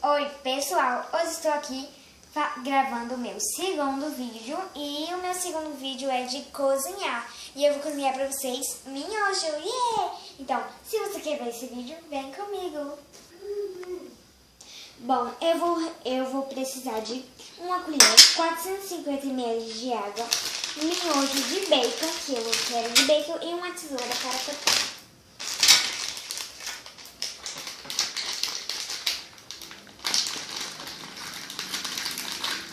Oi pessoal, hoje estou aqui gravando o meu segundo vídeo e o meu segundo vídeo é de cozinhar e eu vou cozinhar pra vocês minhojo, yeah! Então, se você quer ver esse vídeo, vem comigo! Bom, eu vou precisar de uma colher, 450 ml de água, miojo de bacon, que eu quero de bacon, e uma tesoura para cortar.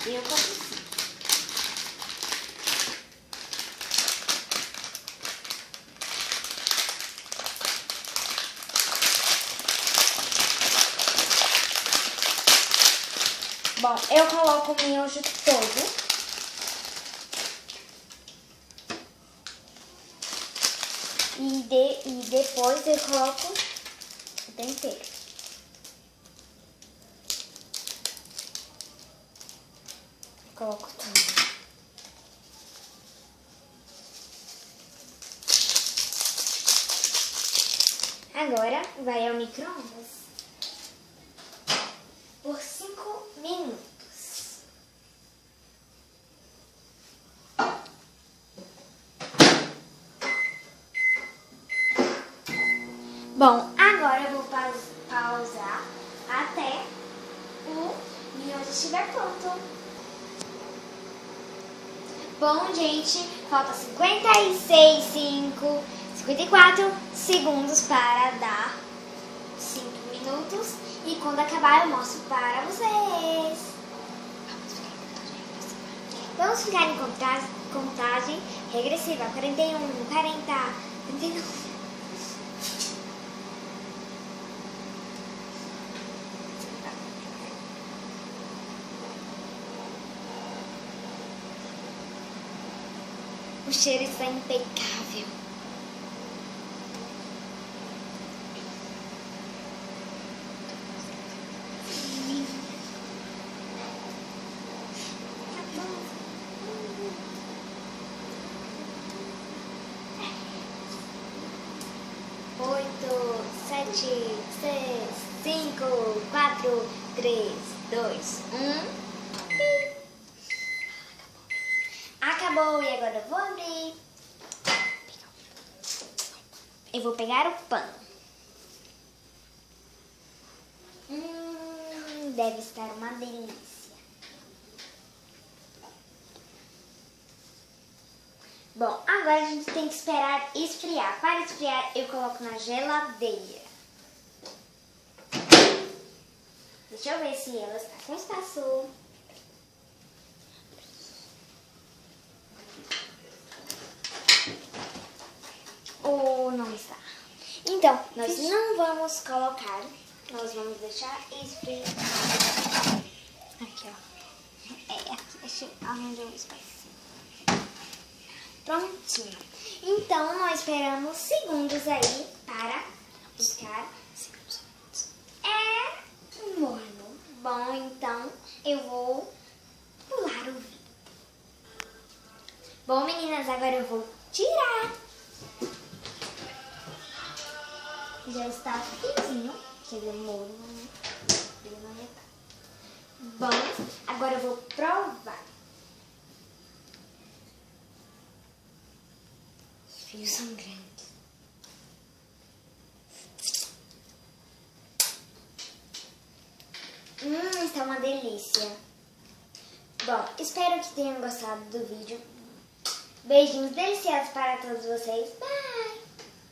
Eu consigo. Bom, eu coloco o miojo todo. E depois eu coloco o tempero. Coloco tudo. Agora vai ao microondas por 5 minutos. Bom, agora eu vou pausar até o miojo estiver pronto. Bom, gente, falta 54 segundos para dar 5 minutos. E quando acabar eu mostro para vocês. Vamos ficar em contagem regressiva. 41, 40, 39... O cheiro está impecável. Oito, 7, 6, 5, 4, 3, 2, 1. Acabou, e agora eu vou abrir. Eu vou pegar o pano. Deve estar uma delícia. Bom, agora a gente tem que esperar esfriar. Para esfriar, eu coloco na geladeira. Deixa eu ver se ela está com espaço. Ou não está. Então, nós não vamos colocar, nós vamos deixar esfriar. Aqui, ó. Aqui, deixa eu arranjar um espaço. Prontinho. Então, nós esperamos segundos aí para ficar morno. Bom, então, eu vou pular o vídeo. Bom, meninas, agora eu vou tirar. Já está friozinho, chega morno, frio na metade. Bom, agora eu vou provar. Os fios são grandes. Está uma delícia. Bom, espero que tenham gostado do vídeo. Beijinhos deliciosos para todos vocês. Bye!